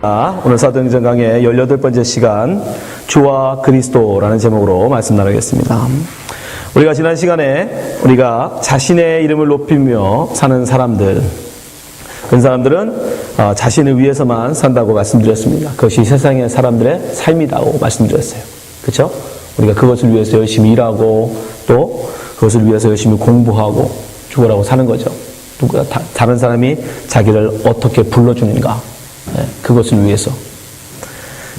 오늘 사도행전 강의 18번째 시간 주와 그리스도라는 제목으로 말씀 나누겠습니다. 우리가 지난 시간에 우리가 자신의 이름을 높이며 사는 사람들, 그런 사람들은 자신을 위해서만 산다고 말씀드렸습니다. 그것이 세상의 사람들의 삶이라고 말씀드렸어요. 그렇죠? 우리가 그것을 위해서 열심히 일하고 또 그것을 위해서 열심히 공부하고 죽으라고 사는 거죠. 다른 사람이 자기를 어떻게 불러주는가, 그것을 위해서.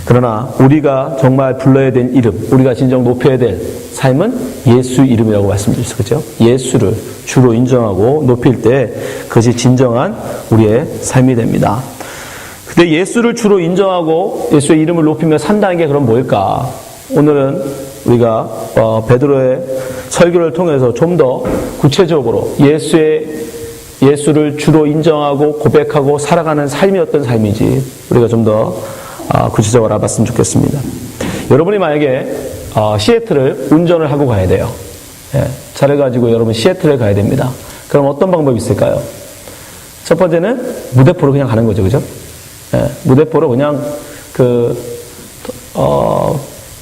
그러나 우리가 정말 불러야 될 이름, 우리가 진정 높여야 될 삶은 예수 이름이라고 말씀드렸어요. 그렇죠? 예수를 주로 인정하고 높일 때 그것이 진정한 우리의 삶이 됩니다. 근데 예수를 주로 인정하고 예수의 이름을 높이며 산다는 게 그럼 뭘까? 오늘은 우리가 베드로의 설교를 통해서 좀 더 구체적으로 예수를 주로 인정하고 고백하고 살아가는 삶이 어떤 삶인지 우리가 좀 더 구체적으로 알아봤으면 좋겠습니다. 여러분이 만약에 시애틀을 운전을 하고 가야 돼요. 차를 가지고 여러분 시애틀에 가야 됩니다. 그럼 어떤 방법이 있을까요? 첫 번째는 무대포로 그냥 가는 거죠. 그죠? 무대포로 그냥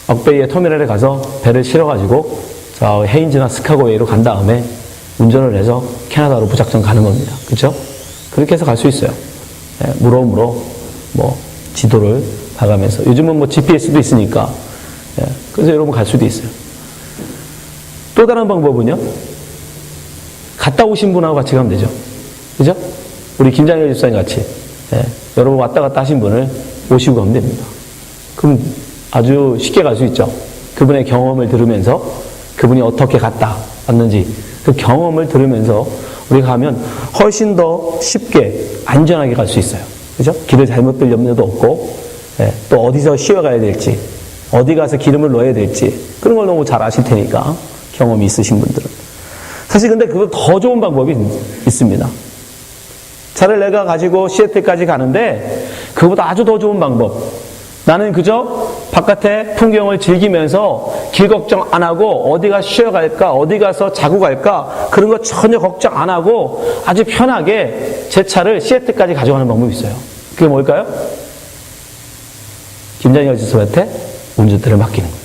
억베이의 터미널에 가서 배를 실어가지고 헤인즈나 스카고웨이로 간 다음에 운전을 해서 캐나다로 무작정 가는 겁니다. 그렇죠? 그렇게 해서 갈 수 있어요. 무로무로 지도를 봐가면서. 요즘은 GPS도 있으니까. 그래서 여러분 갈 수도 있어요. 또 다른 방법은요. 갔다 오신 분하고 같이 가면 되죠. 그죠? 우리 김장일 집사님 같이. 여러분 왔다 갔다 하신 분을 모시고 가면 됩니다. 그럼 아주 쉽게 갈 수 있죠. 그분의 경험을 들으면서 그분이 어떻게 갔다 왔는지 그 경험을 들으면서 우리가 가면 훨씬 더 쉽게 안전하게 갈 수 있어요. 그죠? 길을 잘못 들 염려도 없고, 또 어디서 쉬어가야 될지, 어디 가서 기름을 넣어야 될지, 그런 걸 너무 잘 아실 테니까, 경험이 있으신 분들은. 사실 근데 그거 더 좋은 방법이 있습니다. 차를 내가 가지고 시애틀까지 가는데, 그보다 아주 더 좋은 방법. 나는 그저 바깥에 풍경을 즐기면서 길 걱정 안 하고 어디가 쉬어갈까, 어디 가서 자고 갈까, 그런 거 전혀 걱정 안 하고 아주 편하게 제 차를 시애틀까지 가져가는 방법이 있어요. 그게 뭘까요? 김장일 지수한테 운전대를 맡기는 거예요.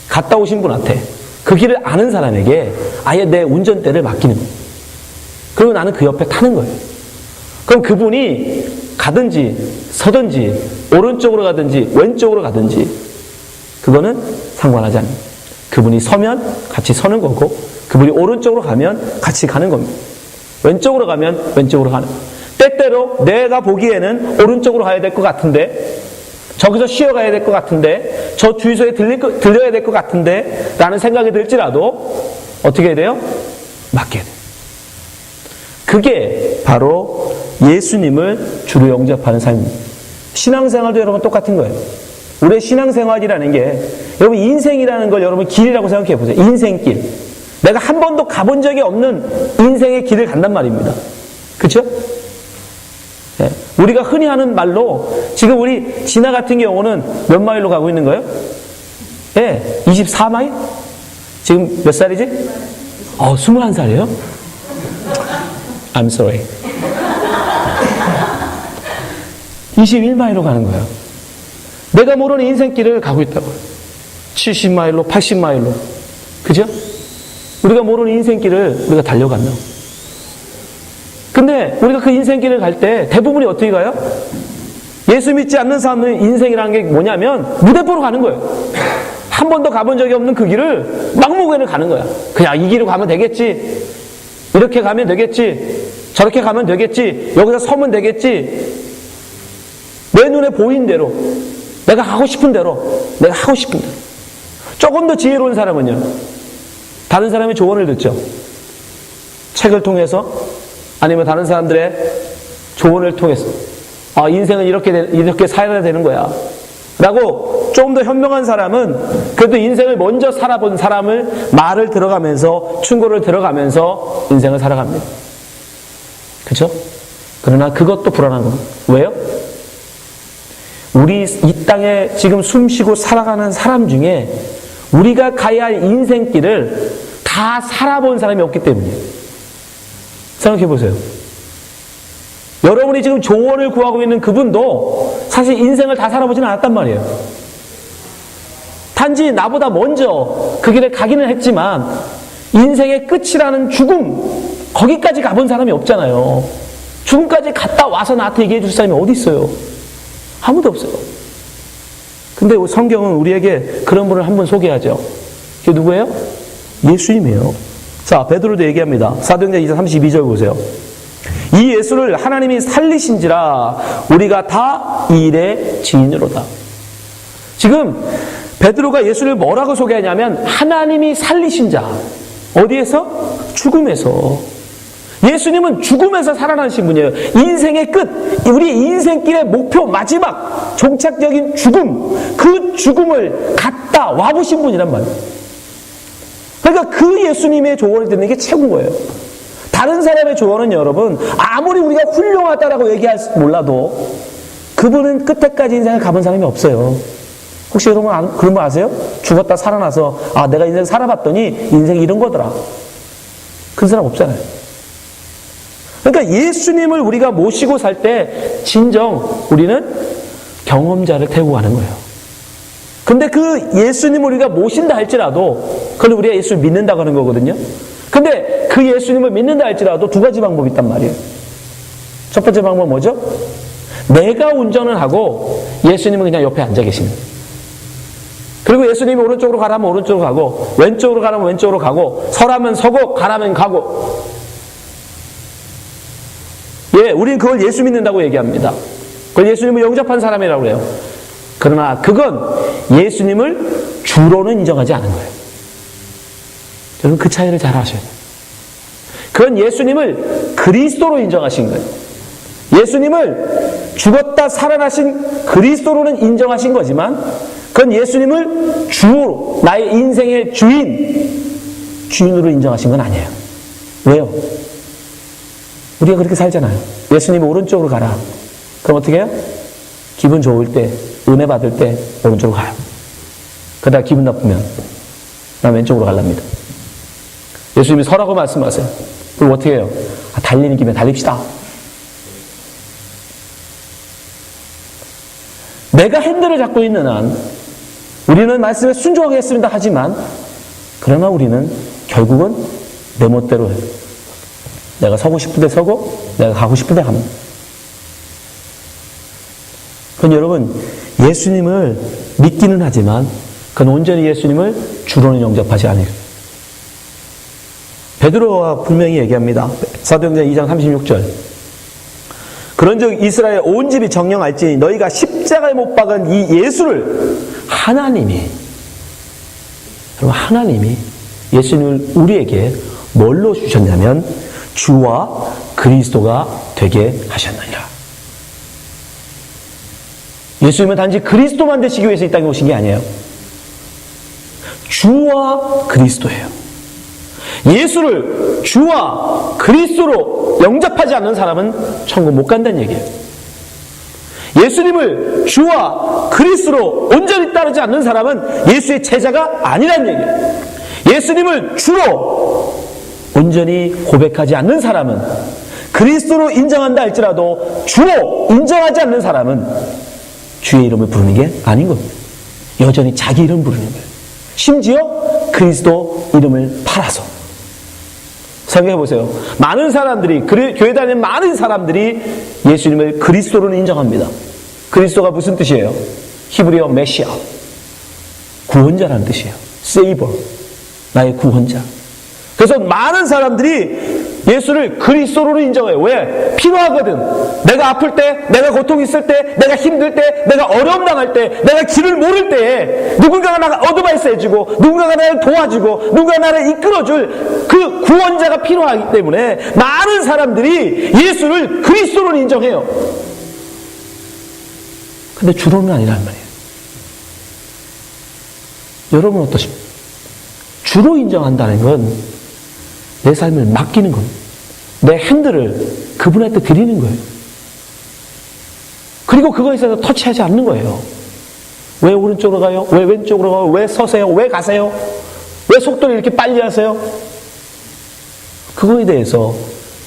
갔다 오신 분한테, 그 길을 아는 사람에게 아예 내 운전대를 맡기는 거예요. 그리고 나는 그 옆에 타는 거예요. 그럼 그분이 가든지 서든지 오른쪽으로 가든지 왼쪽으로 가든지 그거는 상관하지 않습니다. 그분이 서면 같이 서는 거고 그분이 오른쪽으로 가면 같이 가는 겁니다. 왼쪽으로 가면 왼쪽으로 가는 거예요. 때때로 내가 보기에는 오른쪽으로 가야 될 것 같은데 저기서 쉬어가야 될 것 같은데 저 주유소에 들려야 될 것 같은데 라는 생각이 들지라도 어떻게 해야 돼요? 맡겨야 돼요. 그게 바로 예수님을 주로 영접하는 삶입니다. 신앙생활도 여러분 똑같은 거예요. 우리의 신앙생활이라는 게 여러분 인생이라는 걸 여러분 길이라고 생각해 보세요. 인생길. 내가 한 번도 가본 적이 없는 인생의 길을 간단 말입니다. 그렇죠? 우리가 흔히 하는 말로 지금 우리 진아 같은 경우는 몇 마일로 가고 있는 거예요? 24마일? 지금 몇 살이지? 21살이에요? I'm sorry. 21마일로 가는 거예요. 내가 모르는 인생길을 가고 있다고요. 70마일로, 80마일로. 그죠? 우리가 모르는 인생길을 우리가 달려가면. 근데 우리가 그 인생길을 갈 때 대부분이 어떻게 가요? 예수 믿지 않는 사람의 인생이라는 게 뭐냐면 무대포로 가는 거예요. 한 번도 가본 적이 없는 그 길을 막무가내로 가는 거야. 그냥 이 길로 가면 되겠지. 이렇게 가면 되겠지. 저렇게 가면 되겠지. 여기서 서면 되겠지. 내 눈에 보이는 대로, 내가 하고 싶은 대로, 내가 하고 싶은 대로. 조금 더 지혜로운 사람은요, 다른 사람의 조언을 듣죠. 책을 통해서, 아니면 다른 사람들의 조언을 통해서, 인생은 이렇게 살아야 되는 거야. 라고 좀 더 현명한 사람은 그래도 인생을 먼저 살아본 사람을 말을 들어가면서, 충고를 들어가면서 인생을 살아갑니다. 그죠? 그러나 그것도 불안한 겁니다. 왜요? 우리 이 땅에 지금 숨쉬고 살아가는 사람 중에 우리가 가야 할 인생길을 다 살아본 사람이 없기 때문이에요. 생각해 보세요. 여러분이 지금 조언을 구하고 있는 그분도 사실 인생을 다 살아보지는 않았단 말이에요. 단지 나보다 먼저 그 길을 가기는 했지만 인생의 끝이라는 죽음, 거기까지 가본 사람이 없잖아요. 죽음까지 갔다 와서 나한테 얘기해 줄 사람이 어디 있어요? 아무도 없어요. 근데 성경은 우리에게 그런 분을 한 분 소개하죠. 그게 누구예요? 예수님이에요. 자, 베드로도 얘기합니다. 사도행전 2장 32절 보세요. 이 예수를 하나님이 살리신지라 우리가 다 이 일의 증인으로다. 지금 베드로가 예수를 뭐라고 소개하냐면 하나님이 살리신 자. 어디에서? 죽음에서. 예수님은 죽음에서 살아나신 분이에요. 인생의 끝, 우리 인생길의 목표, 마지막 종착적인 죽음, 그 죽음을 갔다 와보신 분이란 말이에요. 그러니까 그 예수님의 조언을 듣는 게 최고인 거예요. 다른 사람의 조언은 여러분 아무리 우리가 훌륭하다라고 얘기할 몰라도 그분은 끝에까지 인생을 가본 사람이 없어요. 혹시 여러분 그런 거 아세요? 죽었다 살아나서 내가 인생 살아봤더니 인생이 이런 거더라. 그런 사람 없잖아요. 그러니까 예수님을 우리가 모시고 살 때 진정 우리는 경험자를 태우고 가는 거예요. 근데 그 예수님을 우리가 모신다 할지라도 그건 우리가 예수를 믿는다고 하는 거거든요. 근데 그 예수님을 믿는다 할지라도 두 가지 방법이 있단 말이에요. 첫 번째 방법은 뭐죠? 내가 운전을 하고 예수님은 그냥 옆에 앉아 계시는 거예요. 그리고 예수님이 오른쪽으로 가라면 오른쪽으로 가고 왼쪽으로 가라면 왼쪽으로 가고 서라면 서고 가라면 가고. 예, 우리는 그걸 예수 믿는다고 얘기합니다. 그걸 예수님을 영접한 사람이라고 그래요. 그러나 그건 예수님을 주로는 인정하지 않은 거예요. 여러분 그 차이를 잘 아셔야 돼요. 그건 예수님을 그리스도로 인정하신 거예요. 예수님을 죽었다 살아나신 그리스도로는 인정하신 거지만 그건 예수님을 주로 나의 인생의 주인으로 인정하신 건 아니에요. 왜요? 우리가 그렇게 살잖아요. 예수님이 오른쪽으로 가라. 그럼 어떻게 해요? 기분 좋을 때, 은혜 받을 때 오른쪽으로 가요. 그러다 기분 나쁘면 난 왼쪽으로 가랍니다. 예수님이 서라고 말씀하세요. 그럼 어떻게 해요? 달리는 김에 달립시다. 내가 핸들을 잡고 있는 한 우리는 말씀에 순종하겠습니다 하지만 그러나 우리는 결국은 내 멋대로 해요. 내가 서고 싶은 데 서고 내가 가고 싶은 데 갑니다. 그건 여러분 예수님을 믿기는 하지만 그건 온전히 예수님을 주로는 영접하지 않아요. 베드로가 분명히 얘기합니다. 사도행전 2장 36절. 그런즉 이스라엘 온 집이 정령할지니 너희가 십자가에 못 박은 이 예수를 하나님이 예수님을 우리에게 뭘로 주셨냐면 주와 그리스도가 되게 하셨느니라. 예수님은 단지 그리스도만 되시기 위해서 이 땅에 오신 게 아니에요. 주와 그리스도예요. 예수를 주와 그리스도로 영접하지 않는 사람은 천국 못 간다는 얘기예요. 예수님을 주와 그리스도로 온전히 따르지 않는 사람은 예수의 제자가 아니라는 얘기예요. 예수님을 주로 온전히 고백하지 않는 사람은 그리스도로 인정한다 할지라도 주로 인정하지 않는 사람은 주의 이름을 부르는 게 아닌 겁니다. 여전히 자기 이름 부르는 거예요. 심지어 그리스도 이름을 팔아서. 생각해 보세요. 많은 사람들이 교회 다니는 많은 사람들이 예수님을 그리스도로는 인정합니다. 그리스도가 무슨 뜻이에요? 히브리어 메시아, 구원자라는 뜻이에요. 세이버, 나의 구원자. 그래서 많은 사람들이 예수를 그리스도로 인정해요. 왜? 필요하거든. 내가 아플 때, 내가 고통 있을 때, 내가 힘들 때, 내가 어려움 당할 때, 내가 길을 모를 때 누군가가 나를 어드바이스 해주고 누군가가 나를 도와주고 누군가가 나를 이끌어줄 그 구원자가 필요하기 때문에 많은 사람들이 예수를 그리스도로 인정해요. 근데 주로는 아니란 말이에요. 여러분 어떠십니까? 주로 인정한다는 건 내 삶을 맡기는 겁니다. 내 핸들을 그분한테 드리는 거예요. 그리고 그거에 있어서 터치하지 않는 거예요. 왜 오른쪽으로 가요? 왜 왼쪽으로 가요? 왜 서세요? 왜 가세요? 왜 속도를 이렇게 빨리 하세요? 그거에 대해서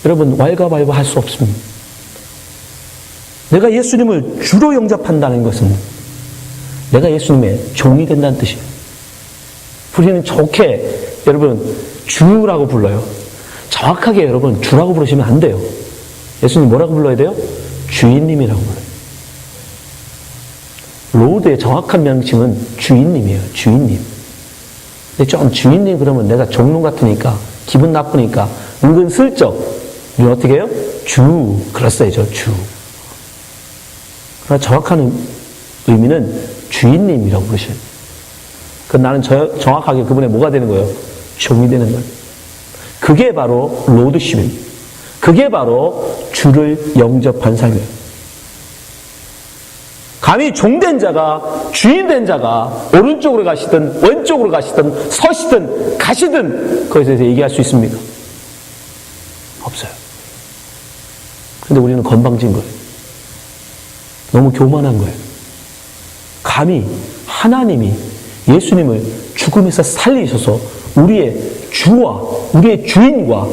여러분 왈가왈부 할 수 없습니다. 내가 예수님을 주로 영접한다는 것은 내가 예수님의 종이 된다는 뜻이에요. 우리는 좋게 여러분 주라고 불러요. 정확하게 여러분 주라고 부르시면 안 돼요. 예수님 뭐라고 불러야 돼요? 주인님이라고 불러요. 로드의 정확한 명칭은 주인님이에요. 주인님. 근데 좀 주인님 그러면 내가 종놈 같으니까 기분 나쁘니까 은근슬쩍 우리는 어떻게 해요? 주 그랬어야죠. 주. 그러나 정확한 의미는 주인님이라고 부르셔요. 나는 정확하게 그분의 뭐가 되는 거예요? 종이 되는 거예요. 그게 바로 로드십입니다. 그게 바로 주를 영접한 삶이에요. 감히 종된 자가, 주인된 자가 오른쪽으로 가시든 왼쪽으로 가시든 서시든 가시든 거기서 얘기할 수 있습니까? 없어요. 근데 우리는 건방진 거예요. 너무 교만한 거예요. 감히 하나님이 예수님을 죽음에서 살리셔서 우리의 주와 우리의 주인과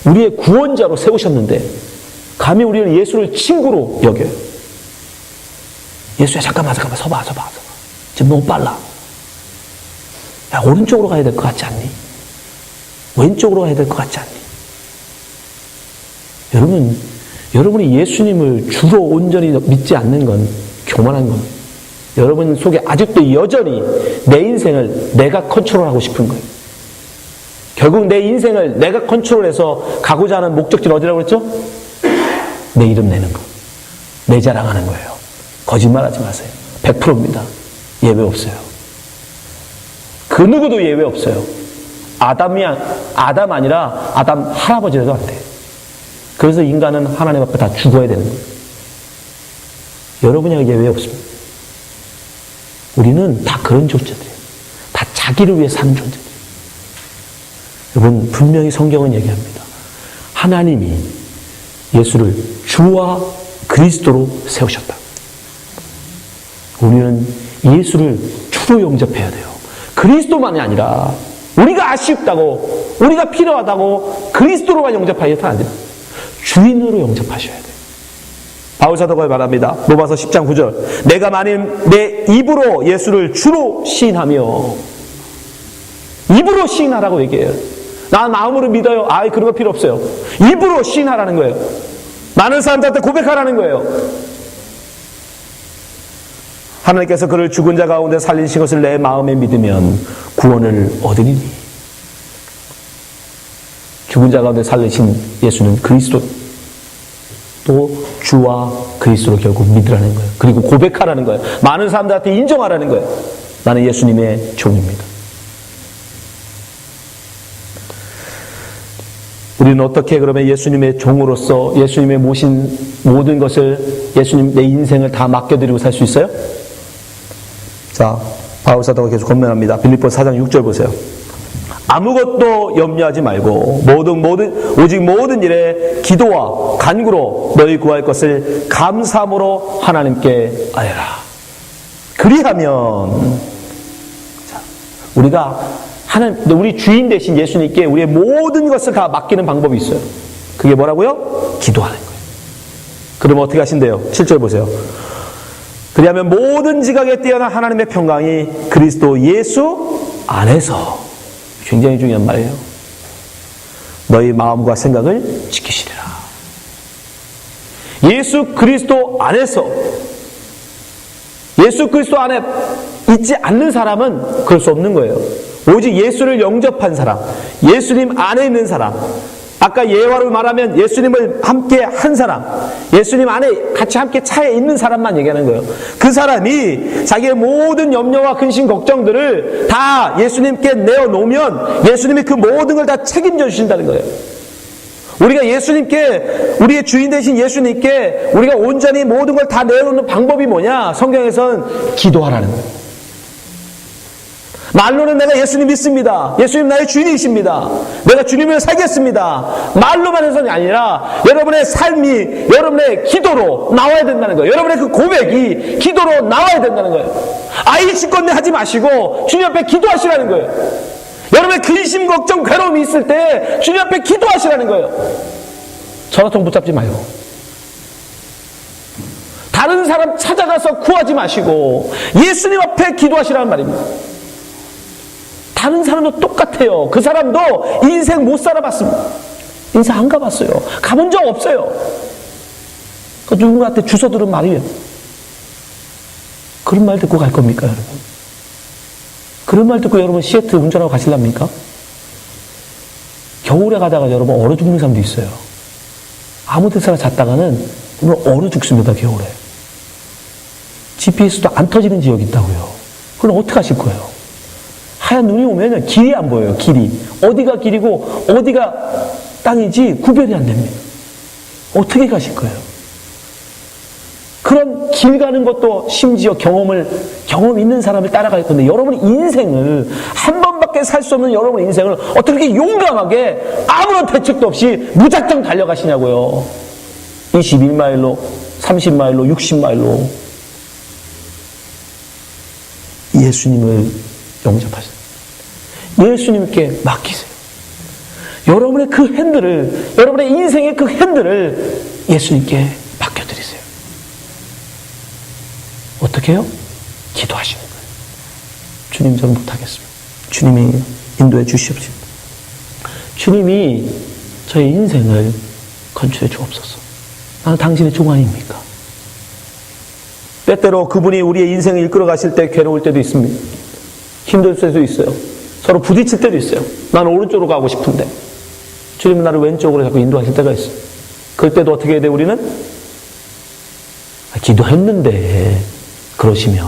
우리의 구원자로 세우셨는데 감히 우리는 예수를 친구로 여겨요. 예수야 잠깐만 서봐. 지금 너무 빨라. 야, 오른쪽으로 가야 될 것 같지 않니? 왼쪽으로 가야 될 것 같지 않니? 여러분이 예수님을 주로 온전히 믿지 않는 건 교만한 겁니다. 여러분 속에 아직도 여전히 내 인생을 내가 컨트롤하고 싶은 거예요. 결국 내 인생을 내가 컨트롤해서 가고자 하는 목적지는 어디라고 그랬죠? 내 이름 내는 거. 내 자랑하는 거예요. 거짓말하지 마세요. 100%입니다. 예외 없어요. 그 누구도 예외 없어요. 아담 아니라 아담 할아버지라도 안 돼. 그래서 인간은 하나님 앞에 다 죽어야 되는 거예요. 여러분이 예외 없습니다. 우리는 다 그런 존재들이에요. 다 자기를 위해 사는 존재들이에요. 여러분 분명히 성경은 얘기합니다. 하나님이 예수를 주와 그리스도로 세우셨다. 우리는 예수를 주로 영접해야 돼요. 그리스도만이 아니라 우리가 아쉽다고 우리가 필요하다고 그리스도로만 영접하셔도 안 돼요. 주인으로 영접하셔야 돼요. 바울 사도가 말합니다. 로마서 10장 9절. 내가 만일 내 입으로 예수를 주로 시인하며 입으로 시인하라고 얘기해요. 나 마음으로 믿어요. 그런 거 필요 없어요. 입으로 시인하라는 거예요. 많은 사람들한테 고백하라는 거예요. 하나님께서 그를 죽은 자 가운데 살리신 것을 내 마음에 믿으면 구원을 얻으리니. 죽은 자 가운데 살리신 예수는 그리스도, 또 주와 그리스도로 결국 믿으라는 거예요. 그리고 고백하라는 거예요. 많은 사람들한테 인정하라는 거예요. 나는 예수님의 종입니다. 우리는 어떻게 그러면 예수님의 종으로서 예수님의 모신 모든 것을 예수님 내 인생을 다 맡겨드리고 살 수 있어요? 자, 바울 사도가 계속 권면합니다. 빌립보서 4장 6절 보세요. 아무것도 염려하지 말고 오직 모든 일에 기도와 간구로 너희 구할 것을 감사함으로 하나님께 아뢰라. 그리하면 우리가 우리 주인 되신 예수님께 우리의 모든 것을 다 맡기는 방법이 있어요. 그게 뭐라고요? 기도하는 거예요. 그럼 어떻게 하신대요? 7절 보세요. 그리하면 모든 지각에 뛰어난 하나님의 평강이 그리스도 예수 안에서, 굉장히 중요한 말이에요, 너희 마음과 생각을 지키시리라. 예수 그리스도 안에서, 예수 그리스도 안에 있지 않는 사람은 그럴 수 없는 거예요. 오직 예수를 영접한 사람, 예수님 안에 있는 사람, 아까 예화로 말하면 예수님을 함께 한 사람, 예수님 안에 같이 함께 차에 있는 사람만 얘기하는 거예요. 그 사람이 자기의 모든 염려와 근심, 걱정들을 다 예수님께 내어놓으면 예수님이 그 모든 걸 다 책임져 주신다는 거예요. 우리가 예수님께, 우리의 주인 되신 예수님께 우리가 온전히 모든 걸 다 내어놓는 방법이 뭐냐? 성경에서는 기도하라는 거예요. 말로는 내가 예수님 믿습니다. 예수님 나의 주인이십니다. 내가 주님을 살겠습니다. 말로만 해서는 아니라 여러분의 삶이 여러분의 기도로 나와야 된다는 거예요. 여러분의 그 고백이 기도로 나와야 된다는 거예요. 아이치건네 하지 마시고 주님 앞에 기도하시라는 거예요. 여러분의 근심, 걱정, 괴로움이 있을 때 주님 앞에 기도하시라는 거예요. 전화통 붙잡지 마요. 다른 사람 찾아가서 구하지 마시고 예수님 앞에 기도하시라는 말입니다. 다른 사람도 똑같아요. 그 사람도 인생 못 살아봤습니다. 인생 안 가봤어요. 가본 적 없어요. 누군가한테 주워 들은 말이에요. 그런 말 듣고 갈 겁니까, 여러분? 그런 말 듣고 여러분 시애틀 운전하고 가실랍니까? 겨울에 가다가 여러분 얼어 죽는 사람도 있어요. 아무 데서나 잤다가는 얼어 죽습니다, 겨울에. GPS도 안 터지는 지역이 있다고요. 그럼 어떻게 하실 거예요? 하얀 눈이 오면 길이 안 보여요, 길이. 어디가 길이고 어디가 땅이지 구별이 안 됩니다. 어떻게 가실 거예요? 그런 길 가는 것도 심지어 경험 있는 사람을 따라갈 건데, 여러분 인생을, 한 번밖에 살 수 없는 여러분 인생을 어떻게 용감하게 아무런 대책도 없이 무작정 달려가시냐고요. 21마일로, 30마일로, 60마일로. 예수님을 영접하세요. 예수님께 맡기세요. 여러분의 그 핸들을, 여러분의 인생의 그 핸들을 예수님께 맡겨드리세요. 어떻게 해요? 기도하시는 거예요. 주님, 저는 못하겠습니다. 주님이 인도해 주시옵시고, 주님이 저의 인생을 건축해 주옵소서. 나는 당신의 종아입니까? 때때로 그분이 우리의 인생을 이끌어 가실 때 괴로울 때도 있습니다. 힘들 때도 있어요. 서로 부딪힐 때도 있어요. 나는 오른쪽으로 가고 싶은데 주님은 나를 왼쪽으로 자꾸 인도하실 때가 있어요. 그럴 때도 어떻게 해야 돼, 우리는? 기도했는데 그러시면,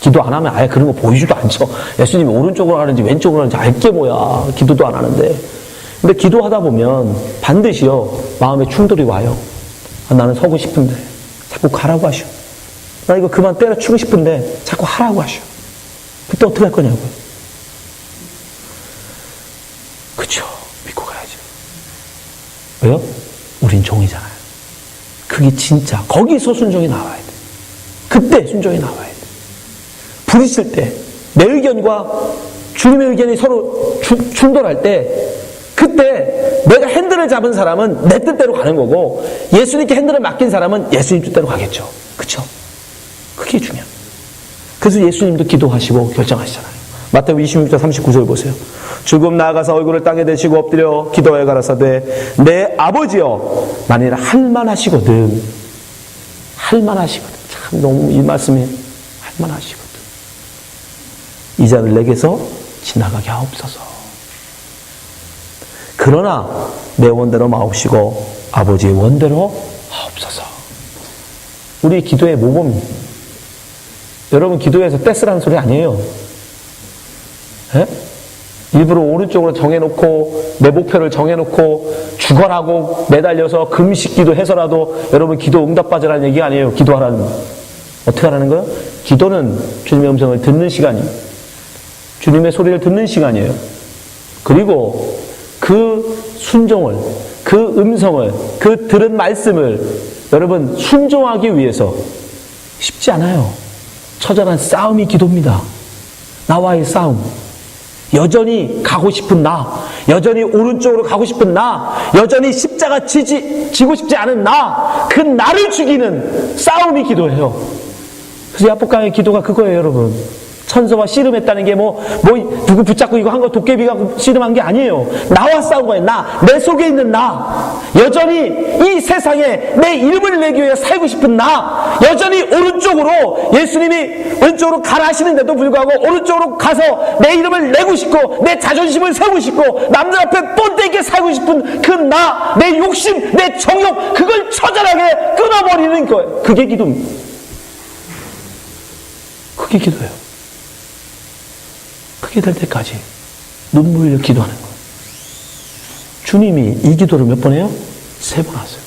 기도 안 하면 아예 그런 거 보이지도 않죠. 예수님이 오른쪽으로 하는지 왼쪽으로 하는지 알게 뭐야. 기도도 안 하는데. 근데 기도하다 보면 반드시요, 마음에 충돌이 와요. 나는 서고 싶은데 자꾸 가라고 하셔. 나 이거 그만 때려치고 싶은데 자꾸 하라고 하셔. 그때 어떻게 할 거냐고요. 그쵸, 믿고 가야죠. 왜요? 우린 종이잖아요. 그게 진짜 거기서 순종이 나와야 돼. 그때 순종이 나와야 돼. 부딪힐 때 내 의견과 주님의 의견이 서로 충돌할 때, 그때 내가 핸들을 잡은 사람은 내 뜻대로 가는 거고, 예수님께 핸들을 맡긴 사람은 예수님 뜻대로 가겠죠. 그쵸? 그게 중요해요. 그래서 예수님도 기도하시고 결정하시잖아요. 마태복음 26장 39절 보세요. 조금 나아가서 얼굴을 땅에 대시고 엎드려 기도하여 가라사대, 내 아버지여, 만일 할만하시거든. 할만하시거든. 참 너무 이 말씀이 할만하시거든. 이 잔을 내게서 지나가게 하옵소서. 그러나 내 원대로 마옵시고 아버지의 원대로 하옵소서. 우리 기도의 모범입니다. 여러분 기도에서 떼쓰라는 소리 아니에요. 에? 일부러 오른쪽으로 정해놓고 내 목표를 정해놓고 죽어라고 매달려서 금식기도 해서라도 여러분 기도 응답받으라는 얘기가 아니에요. 기도하라는 거. 어떻게 하라는 거예요? 기도는 주님의 음성을 듣는 시간이에요. 주님의 소리를 듣는 시간이에요. 그리고 그 순종을, 그 음성을, 그 들은 말씀을 여러분 순종하기 위해서 쉽지 않아요. 처절한 싸움이 기도입니다. 나와의 싸움. 여전히 가고 싶은 나, 여전히 오른쪽으로 가고 싶은 나, 여전히 십자가 지고 싶지 않은 나, 그 나를 죽이는 싸움이 기도예요. 그래서 야복강의 기도가 그거예요, 여러분. 천사와 씨름했다는 게 누구 붙잡고 이거 한 거 도깨비가 씨름한 게 아니에요. 나와 싸운 거예요. 내 속에 있는 나. 여전히 이 세상에 내 이름을 내기 위해 살고 싶은 나. 여전히 오른쪽으로, 예수님이 왼쪽으로 가라 하시는데도 불구하고 오른쪽으로 가서 내 이름을 내고 싶고, 내 자존심을 세우고 싶고, 남들 앞에 뽐때 있게 살고 싶은 그 나, 내 욕심, 내 정욕, 그걸 처절하게 끊어버리는 거예요. 그게 기도입니다. 그게 기도예요. 그게 될 때까지 눈물 흘려 기도하는 거예요. 주님이 이 기도를 몇 번 해요? 3번 하세요.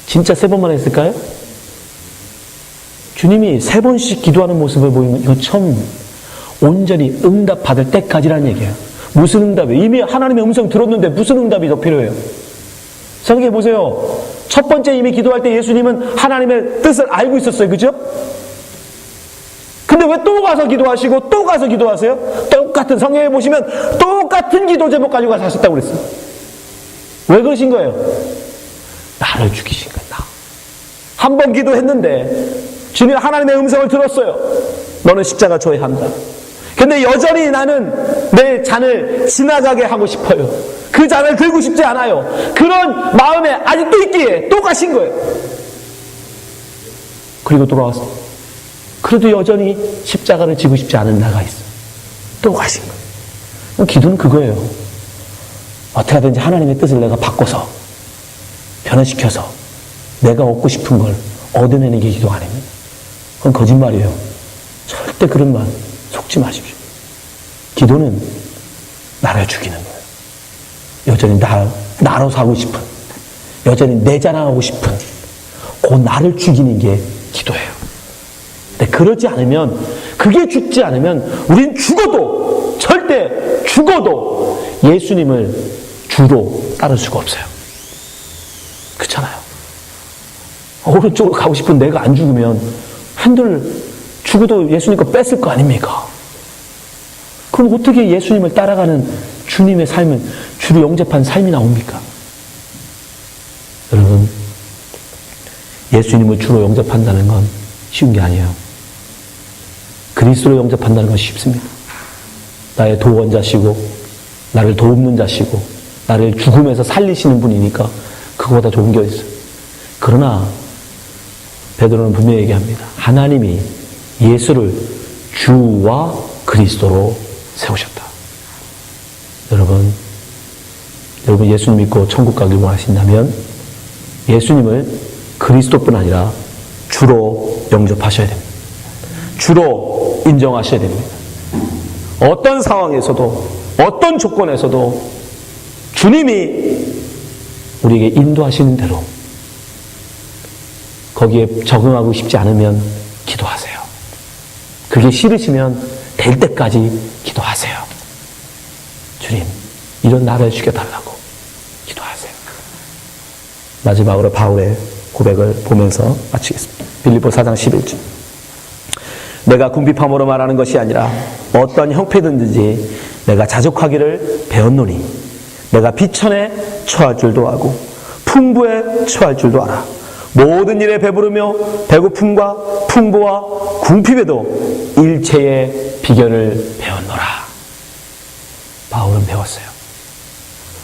진짜 3번만 했을까요? 주님이 3번씩 기도하는 모습을 보이면 이거 처음, 온전히 응답 받을 때까지라는 얘기예요. 무슨 응답이에요? 이미 하나님의 음성 들었는데 무슨 응답이 더 필요해요? 생각해 보세요. 첫 번째 이미 기도할 때 예수님은 하나님의 뜻을 알고 있었어요. 그죠? 근데 왜 또 가서 기도하시고 또 가서 기도하세요? 똑같은, 성경에 보시면 똑같은 기도 제목 가지고 가서 하셨다고 그랬어요. 왜 그러신 거예요? 나를 죽이신 거예요. 나. 한 번 기도했는데 주님 하나님의 음성을 들었어요. 너는 십자가 져야 한다. 근데 여전히 나는 내 잔을 지나가게 하고 싶어요. 그 잔을 들고 싶지 않아요. 그런 마음에 아직도 있기에 또 가신 거예요. 그리고 돌아와서 그래도 여전히 십자가를 지고 싶지 않은 나가 있어. 또 가신 거예요. 기도는 그거예요. 어떻게 하든지 하나님의 뜻을 내가 바꿔서 변화시켜서 내가 얻고 싶은 걸 얻어내는 게 기도 아닙니다. 그건 거짓말이에요. 절대 그런 말 속지 마십시오. 기도는 나를 죽이는 거예요. 여전히 나로 사고 싶은, 여전히 내 자랑하고 싶은 그 나를 죽이는 게 기도예요. 근데 그러지 않으면, 그게 죽지 않으면 우린 죽어도, 절대 죽어도 예수님을 주로 따를 수가 없어요. 그렇잖아요. 오른쪽으로 가고 싶은 내가 안 죽으면 핸들 죽어도 예수님 거 뺐을 거 아닙니까? 그럼 어떻게 예수님을 따라가는 주님의 삶을 주로 영접한 삶이 나옵니까? 여러분, 예수님을 주로 영접한다는 건 쉬운 게 아니에요. 그리스도로 영접한다는 건 쉽습니다. 나의 도원자시고 나를 돕는 자시고 나를 죽음에서 살리시는 분이니까 그거보다 좋은 게 있어요. 그러나 베드로는 분명히 얘기합니다. 하나님이 예수를 주와 그리스도로 세우셨다. 여러분 예수님 믿고 천국 가길 원하신다면 예수님을 그리스도뿐 아니라 주로 영접하셔야 됩니다. 주로 인정하셔야 됩니다. 어떤 상황에서도 어떤 조건에서도 주님이 우리에게 인도하시는 대로 거기에 적응하고 싶지 않으면 기도하세요. 그게 싫으시면 될 때까지 기도하세요. 주님, 이런 나를 죽여달라고 기도하세요. 마지막으로 바울의 고백을 보면서 마치겠습니다. 빌립보 4장 11절. 내가 궁핍함으로 말하는 것이 아니라 어떠한 형편이든지 내가 자족하기를 배웠노니 내가 비천에 처할 줄도 알고 풍부에 처할 줄도 알아. 모든 일에 배부르며 배고픔과 풍부와 궁핍에도 일체의 비결을 배웠노라. 바울은 배웠어요.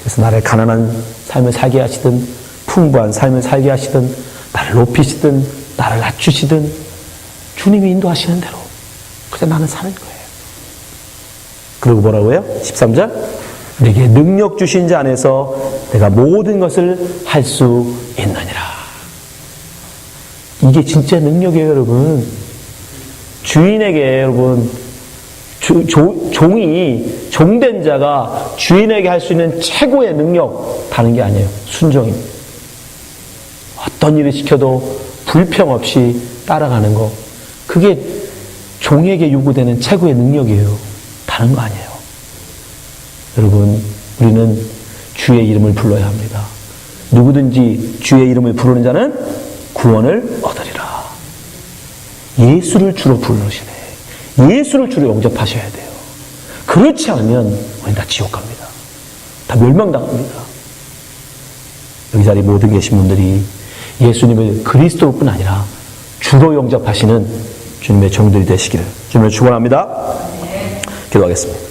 그래서 나를 가난한 삶을 살게 하시든 풍부한 삶을 살게 하시든 나를 높이시든 나를 낮추시든 주님이 인도하시는 대로 그냥 나는 사는 거예요. 그리고 뭐라고요? 13절 내게 능력 주신 자 안에서 내가 모든 것을 할 수 있느니라. 이게 진짜 능력이에요, 여러분. 주인에게, 여러분, 종된 자가 주인에게 할 수 있는 최고의 능력, 다른 게 아니에요. 순종입니다. 어떤 일을 시켜도 불평 없이 따라가는 거. 그게 종에게 요구되는 최고의 능력이에요. 다른 거 아니에요. 여러분, 우리는 주의 이름을 불러야 합니다. 누구든지 주의 이름을 부르는 자는 구원을 얻으리라. 예수를 주로 부르시네. 예수를 주로 영접하셔야 돼요. 그렇지 않으면 우리는 다 지옥 갑니다. 다 멸망당합니다. 여기 자리 모든 계신 분들이 예수님을 그리스도뿐 아니라 주로 영접하시는 주님의 종들이 되시기를 주님을 축원합니다. 기도하겠습니다.